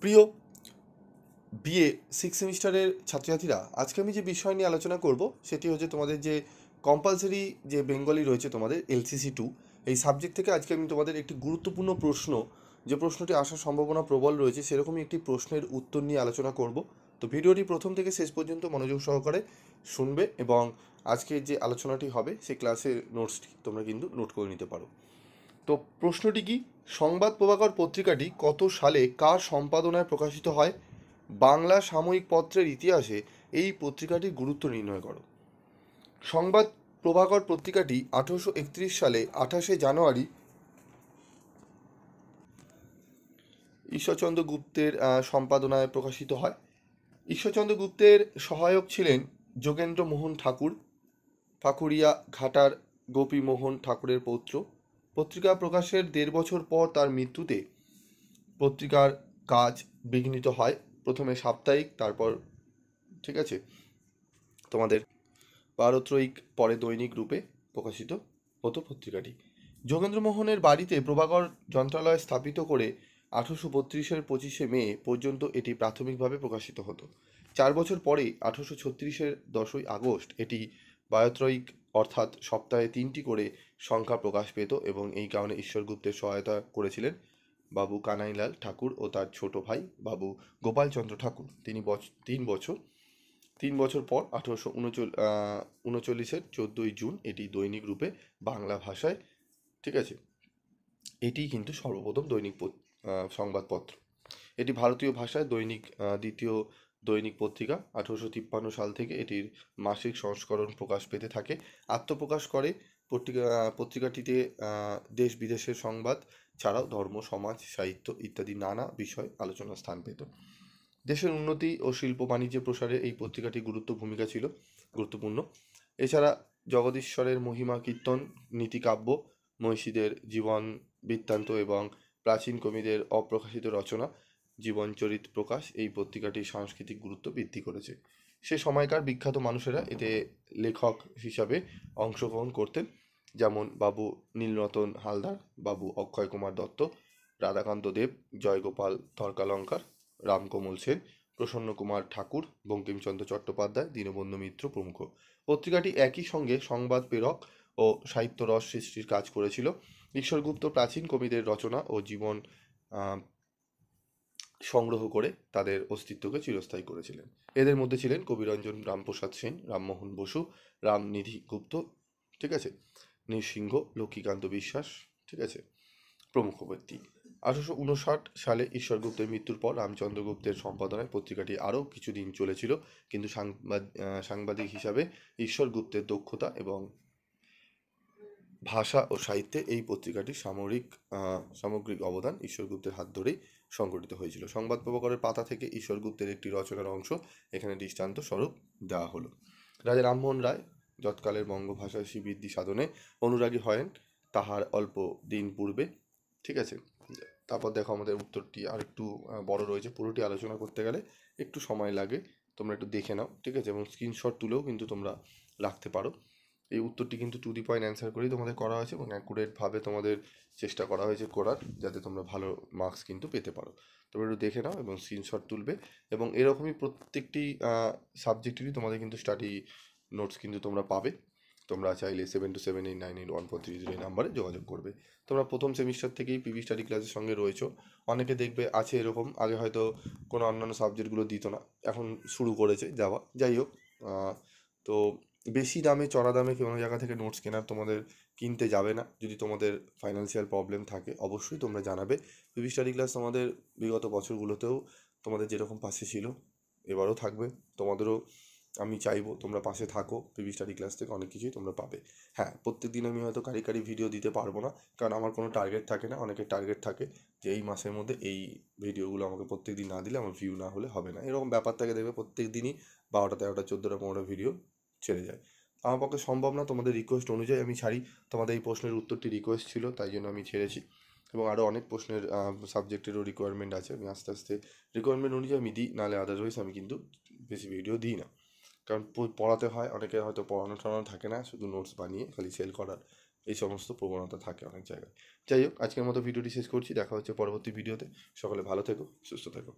প্রিয় BA six সেমিস্টারের ছাত্রছাত্রীরা, আজকে আমি যে বিষয় নিয়ে আলোচনা করব সেটি হচ্ছে তোমাদের যে কম্পালসারি যে বেঙ্গলি রয়েছে তোমাদের LCC 2, এই সাবজেক্ট থেকে আজকে আমি তোমাদের একটি গুরুত্বপূর্ণ প্রশ্ন, যে প্রশ্নটি আসার সম্ভাবনা প্রবল রয়েছে সেরকমই একটি প্রশ্নের উত্তর নিয়ে আলোচনা করব। তো ভিডিওটি প্রথম থেকে শেষ পর্যন্ত মনোযোগ সহকারে শুনবে এবং আজকে যে আলোচনাটি হবে সেই ক্লাসের নোটসটি তোমরা কিন্তু নোট করে নিতে পারো। তো প্রশ্নটি কি, সংবাদ প্রভাকর পত্রিকাটি কত সালে কার সম্পাদনায় প্রকাশিত হয়? বাংলা সাময়িক পত্রের ইতিহাসে এই পত্রিকাটির গুরুত্ব নির্ণয় করো। সংবাদ প্রভাকর পত্রিকাটি 1831 সালে 28শে জানুয়ারি ঈশ্বরচন্দ্র গুপ্তের সম্পাদনায় প্রকাশিত হয়। ঈশ্বরচন্দ্র গুপ্তের সহায়ক ছিলেন যোগেন্দ্র মোহন ঠাকুর, পাকুড়িয়া ঘাটার গোপীমোহন ঠাকুরের পৌত্র। পত্রিকা প্রকাশের 1.5 বছর পর তার মৃত্যুতে পত্রিকার কাজ বিঘ্নিত হয়। প্রথমে সাপ্তাহিক, তারপর ঠিক আছে তোমাদের পারত্রয়িক, পরে দৈনিক রূপে প্রকাশিত হতো পত্রিকাটি। যোগেন্দ্রমোহনের বাড়িতে প্রভাকর যন্ত্রালয় স্থাপিত করে 1832-এর 25শে মে পর্যন্ত এটি প্রাথমিকভাবে প্রকাশিত হতো। 4 বছর পরে 1836-এর 10ই আগস্ট এটি বায়ত্রয়িক অর্থাৎ সপ্তাহে 3টি করে সংখ্যা প্রকাশ পেত এবং এই কারণে ঈশ্বরগুপ্তের সহায়তা করেছিলেন বাবু কানাইলাল ঠাকুর ও তার ছোট ভাই বাবু গোপালচন্দ্র ঠাকুর। তিনি 3 বছর পর 1839-এর 14ই জুন এটি দৈনিক রূপে বাংলা ভাষায়, ঠিক আছে, এটি কিন্তু সর্বপ্রথম দৈনিক সংবাদপত্র। এটি ভারতীয় ভাষায় দ্বিতীয় দৈনিক পত্রিকা। 1853 সাল থেকে এটির মাসিক সংস্করণ প্রকাশ পেতে থাকে। আত্মপ্রকাশ করে পত্রিকাটিতে দেশ বিদেশের সংবাদ ছাড়াও ধর্ম, সমাজ, সাহিত্য ইত্যাদি নানা বিষয় আলোচনার স্থান পেত। দেশের উন্নতি ও শিল্প বাণিজ্যের প্রসারে এই পত্রিকাটি ভূমিকা ছিল গুরুত্বপূর্ণ। এছাড়া জগদীশ্বরের মহিমা কীর্তন, নীতিকাব্য, মহিষীদের জীবন বৃত্তান্ত এবং প্রাচীন কবিদের অপ্রকাশিত রচনা, জীবনচরিত প্রকাশ এই পত্রিকাটির সাংস্কৃতিক গুরুত্ব বৃদ্ধি করেছে। সে সময়কার বিখ্যাত মানুষেরা এতে লেখক হিসাবে অংশগ্রহণ করতেন, যেমন বাবু নীলরতন হালদার, বাবু অক্ষয় কুমার দত্ত, রাধাকান্ত দেব, জয়গোপাল তর্কালঙ্কার, রামকমল সেন, প্রসন্ন কুমার ঠাকুর, বঙ্কিমচন্দ্র চট্টোপাধ্যায়, দীনবন্ধু মিত্র প্রমুখ। পত্রিকাটি একই সঙ্গে সংবাদ প্রেরক ও সাহিত্য রস সৃষ্টির কাজ করেছিল। ঈশ্বরগুপ্ত প্রাচীন কবিদের রচনা ও জীবন সংগ্রহ করে তাদের অস্তিত্বকে চিরস্থায়ী করেছিলেন। এদের মধ্যে ছিলেন কবিরঞ্জন রামপ্রসাদ সেন, রামমোহন বসু, রামনিধি গুপ্ত, ঠিক আছে, নৃসিংহ, লক্ষ্মীকান্ত বিশ্বাস, ঠিক আছে, প্রমুখ ব্যক্তি। 1859 সালে ঈশ্বরগুপ্তের মৃত্যুর পর রামচন্দ্র গুপ্তের সম্পাদনায় পত্রিকাটি আরও কিছুদিন চলেছিল, কিন্তু সাংবাদিক হিসাবে ঈশ্বরগুপ্তের দক্ষতা এবং ভাষা ও সাহিত্যে এই পত্রিকাটির সামগ্রিক অবদান ঈশ্বরগুপ্তের হাত ধরেই সংগঠিত হয়েছিল। সংবাদ প্রভাকরের পাতা থেকে ঈশ্বরগুপ্তের একটি রচনার অংশ এখানে দৃষ্টান্ত স্বরূপ দেওয়া হলো। রাজা রামমোহন রায় যৎকালের বঙ্গভাষা শ্রীবৃদ্ধি সাধনে অনুরাগী হয়েন তাহার অল্প দিন পূর্বে, ঠিক আছে। তারপর দেখো আমাদের উত্তরটি আর একটু বড় রয়েছে, পুরোটি আলোচনা করতে গেলে একটু সময় লাগে, তোমরা একটু দেখে নাও, ঠিক আছে, এবং স্ক্রিনশট তুলেও কিন্তু তোমরা রাখতে পারো। এই উত্তরটি কিন্তু টু দি পয়েন্ট অ্যান্সার করেই তোমাদের করা হয়েছে এবং অ্যাকুরেটভাবে তোমাদের চেষ্টা করা হয়েছে করার, যাতে তোমরা ভালো মার্কস কিন্তু পেতে পারো। তোমরা একটু দেখে নাও এবং স্ক্রিনশট তুলবে, এবং এরকমই প্রত্যেকটি সাবজেক্টেরই তোমাদের কিন্তু স্টাডি নোটস কিন্তু তোমরা পাবে। তোমরা চাইলে 7278981430 এই নাম্বারে যোগাযোগ করবে। তোমরা প্রথম সেমিস্টার থেকেই পিভি স্টাডি ক্লাসের সঙ্গে রয়েছো। অনেকে দেখবে আছে এরকম, আগে হয়তো কোনো অন্যান্য সাবজেক্টগুলো দিত না, এখন শুরু করেছে যাওয়া। যাই হোক, তো বেশি দামে চড়া দামে কোনো জায়গা থেকে নোটস কেনার তোমাদের কিনতে যাবে না। যদি তোমাদের ফাইন্যান্সিয়াল প্রবলেম থাকে অবশ্যই তোমরা জানাবে। পিভি স্টাডি ক্লাস তোমাদের বিগত বছরগুলোতেও তোমাদের যেরকম পাশে ছিল এবারও থাকবে। তোমাদেরও আমি চাইবো তোমরা পাশে থাকো, পিভি স্টাডি ক্লাস থেকে অনেক কিছুই তোমরা পাবে। হ্যাঁ, প্রত্যেক দিন আমি হয়তো কারি ভিডিও দিতে পারবো না, কারণ আমার কোনো টার্গেট থাকে না। অনেকের টার্গেট থাকে যে এই মাসের মধ্যে এই ভিডিওগুলো আমাকে প্রত্যেক দিন না দিলে আমার ভিউ না হলে হবে না, এরকম ব্যাপার থাকে। দেখবে প্রত্যেক দিনই 12টা 13টা 14টা 15টা ভিডিও ছেড়ে যায়। আমার পক্ষে সম্ভব না, তোমাদের রিকোয়েস্ট অনুযায়ী আমি ছাড়ি। তোমাদের এই প্রশ্নের উত্তরটি রিকোয়েস্ট ছিল, তাই জন্য আমি ছেড়েছি, এবং আরও অনেক প্রশ্নের সাবজেক্টেরও রিকোয়ারমেন্ট আছে। আমি আস্তে আস্তে রিকোয়ারমেন্ট অনুযায়ী আমি দিই, নাহলে আদারওয়াইজ আমি কিন্তু বেশি ভিডিও দিই না, কারণ পড়াতে হয়। অনেকে হয়তো পড়ানো টড়ানো থাকে না, শুধু নোটস বানিয়ে খালি সেল করার এই সমস্ত প্রবণতা থাকে অনেক জায়গায়। যাই হোক, আজকের মতো ভিডিওটি শেষ করছি, দেখা হচ্ছে পরবর্তী ভিডিওতে। সকলে ভালো থেকো, সুস্থ থেকো।